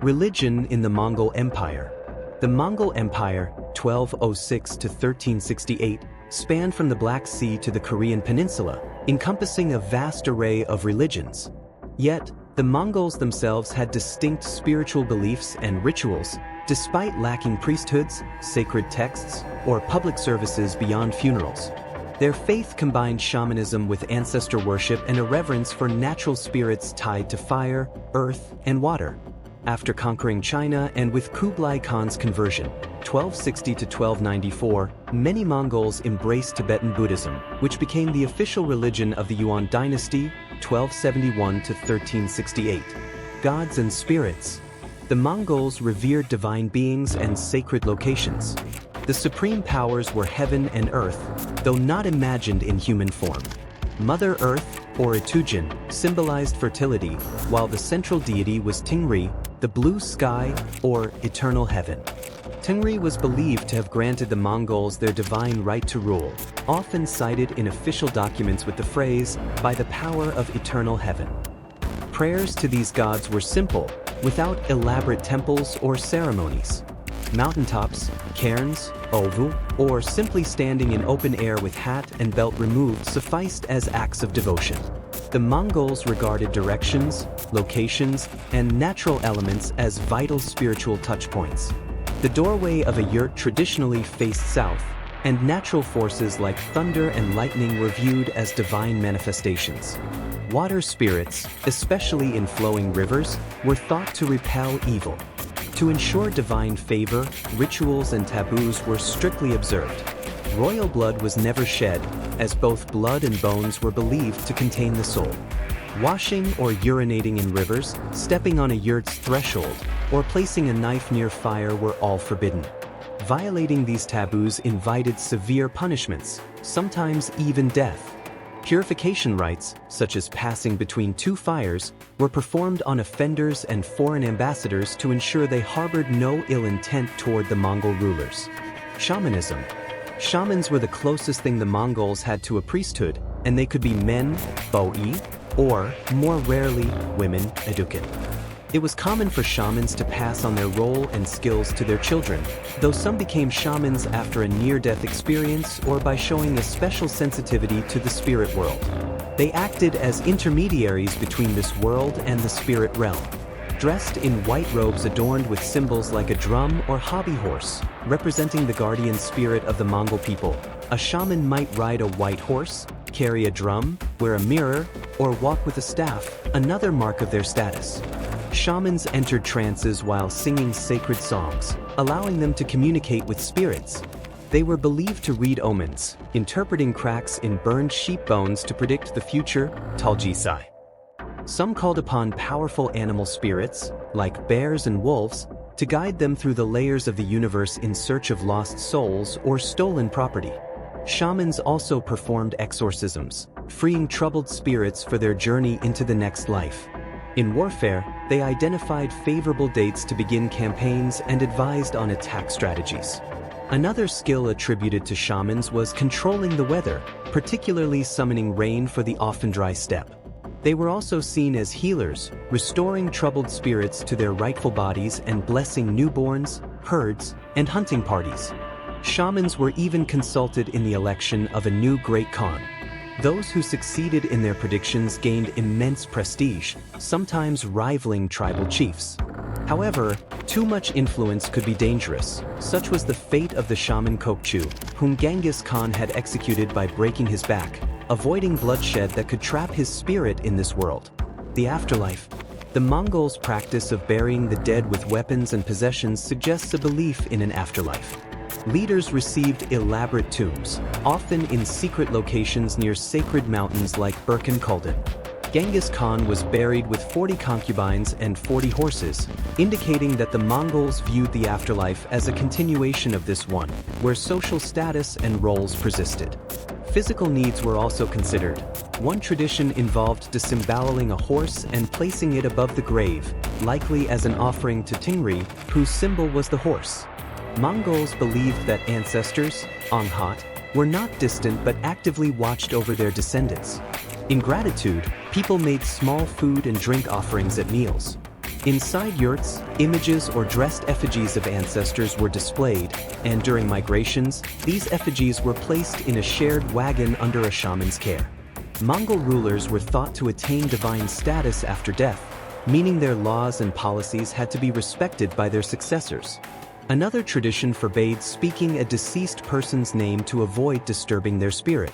Religion in the Mongol Empire. The Mongol Empire, 1206 to 1368, spanned from the Black Sea to the Korean Peninsula, encompassing a vast array of religions. Yet, the Mongols themselves had distinct spiritual beliefs and rituals, despite lacking priesthoods, sacred texts, or public services beyond funerals. Their faith combined shamanism with ancestor worship and a reverence for natural spirits tied to fire, earth, and water. After conquering China and with Kublai Khan's conversion, 1260 to 1294, many Mongols embraced Tibetan Buddhism, which became the official religion of the Yuan dynasty, 1271 to 1368. Gods and spirits. The Mongols revered divine beings and sacred locations. The supreme powers were heaven and earth, though not imagined in human form. Mother Earth, or Etujin, symbolized fertility, while the central deity was Tengri, the blue sky, or eternal heaven. Tengri was believed to have granted the Mongols their divine right to rule, often cited in official documents with the phrase, "by the power of eternal heaven." Prayers to these gods were simple, without elaborate temples or ceremonies. Mountaintops, cairns, ovu, or simply standing in open air with hat and belt removed sufficed as acts of devotion. The Mongols regarded directions, locations, and natural elements as vital spiritual touchpoints. The doorway of a yurt traditionally faced south, and natural forces like thunder and lightning were viewed as divine manifestations. Water spirits, especially in flowing rivers, were thought to repel evil. To ensure divine favor, rituals and taboos were strictly observed. Royal blood was never shed, as both blood and bones were believed to contain the soul. Washing or urinating in rivers, stepping on a yurt's threshold, or placing a knife near fire were all forbidden. Violating these taboos invited severe punishments, sometimes even death. Purification rites, such as passing between two fires, were performed on offenders and foreign ambassadors to ensure they harbored no ill intent toward the Mongol rulers. Shamanism. Shamans were the closest thing the Mongols had to a priesthood, and they could be men, bo'i, or, more rarely, women, edukin. It was common for shamans to pass on their role and skills to their children, though some became shamans after a near-death experience or by showing a special sensitivity to the spirit world. They acted as intermediaries between this world and the spirit realm. Dressed in white robes adorned with symbols like a drum or hobby horse, representing the guardian spirit of the Mongol people, a shaman might ride a white horse, carry a drum, wear a mirror, or walk with a staff, another mark of their status. Shamans entered trances while singing sacred songs, allowing them to communicate with spirits. They were believed to read omens, interpreting cracks in burned sheep bones to predict the future, taljisai. Some called upon powerful animal spirits, like bears and wolves, to guide them through the layers of the universe in search of lost souls or stolen property. Shamans also performed exorcisms, freeing troubled spirits for their journey into the next life. In warfare, they identified favorable dates to begin campaigns and advised on attack strategies. Another skill attributed to shamans was controlling the weather, particularly summoning rain for the often dry steppe. They were also seen as healers, restoring troubled spirits to their rightful bodies and blessing newborns, herds, and hunting parties. Shamans were even consulted in the election of a new great Khan. Those who succeeded in their predictions gained immense prestige, sometimes rivaling tribal chiefs. However, too much influence could be dangerous. Such was the fate of the shaman Kokchu, whom Genghis Khan had executed by breaking his back, avoiding bloodshed that could trap his spirit in this world. The afterlife. The Mongols' practice of burying the dead with weapons and possessions suggests a belief in an afterlife. Leaders received elaborate tombs, often in secret locations near sacred mountains like Birken Kulden. Genghis Khan was buried with 40 concubines and 40 horses, indicating that the Mongols viewed the afterlife as a continuation of this one, where social status and roles persisted. Physical needs were also considered. One tradition involved disemboweling a horse and placing it above the grave, likely as an offering to Tengri, whose symbol was the horse. Mongols believed that ancestors, Anghat, were not distant but actively watched over their descendants. In gratitude, people made small food and drink offerings at meals. Inside yurts, images or dressed effigies of ancestors were displayed, and during migrations, these effigies were placed in a shared wagon under a shaman's care. Mongol rulers were thought to attain divine status after death, meaning their laws and policies had to be respected by their successors. Another tradition forbade speaking a deceased person's name to avoid disturbing their spirit.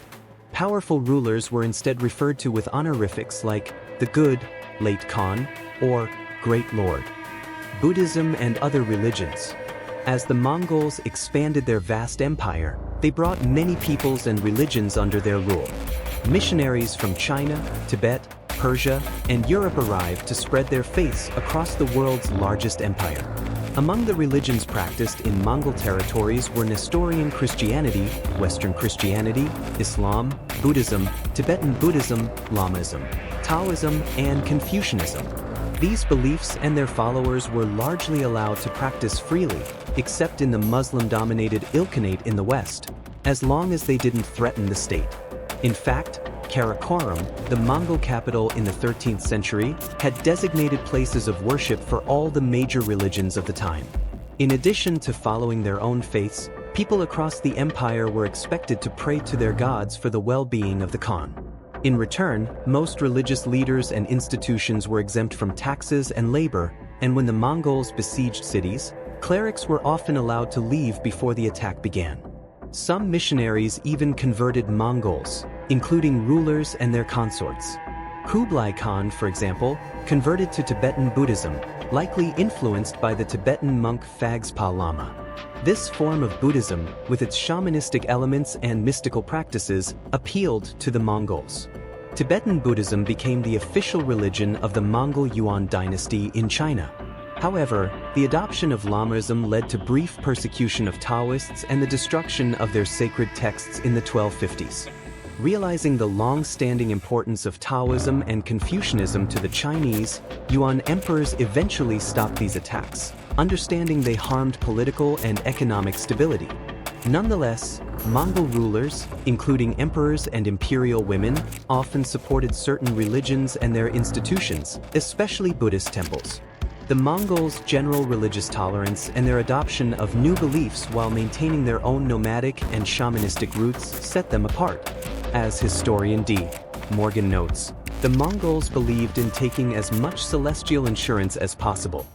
Powerful rulers were instead referred to with honorifics like the Good, Late Khan, or Great Lord. Buddhism and other religions. As the Mongols expanded their vast empire, they brought many peoples and religions under their rule. Missionaries from China, Tibet, Persia, and Europe arrived to spread their faiths across the world's largest empire. Among the religions practiced in Mongol territories were Nestorian Christianity, Western Christianity, Islam, Buddhism, Tibetan Buddhism, Lamaism, Taoism, and Confucianism. These beliefs and their followers were largely allowed to practice freely, except in the Muslim-dominated Ilkhanate in the West, as long as they didn't threaten the state. In fact, Karakorum, the Mongol capital in the 13th century, had designated places of worship for all the major religions of the time. In addition to following their own faiths, people across the empire were expected to pray to their gods for the well-being of the Khan. In return, most religious leaders and institutions were exempt from taxes and labor, and when the Mongols besieged cities, clerics were often allowed to leave before the attack began. Some missionaries even converted Mongols, including rulers and their consorts. Kublai Khan, for example, converted to Tibetan Buddhism, likely influenced by the Tibetan monk Phagpa Lama. This form of Buddhism, with its shamanistic elements and mystical practices, appealed to the Mongols. Tibetan Buddhism became the official religion of the Mongol Yuan dynasty in China. However, the adoption of Lamaism led to brief persecution of Taoists and the destruction of their sacred texts in the 1250s. Realizing the long-standing importance of Taoism and Confucianism to the Chinese, Yuan emperors eventually stopped these attacks, understanding they harmed political and economic stability. Nonetheless, Mongol rulers, including emperors and imperial women, often supported certain religions and their institutions, especially Buddhist temples. The Mongols' general religious tolerance and their adoption of new beliefs while maintaining their own nomadic and shamanistic roots set them apart. As historian D. Morgan notes, the Mongols believed in taking as much celestial insurance as possible,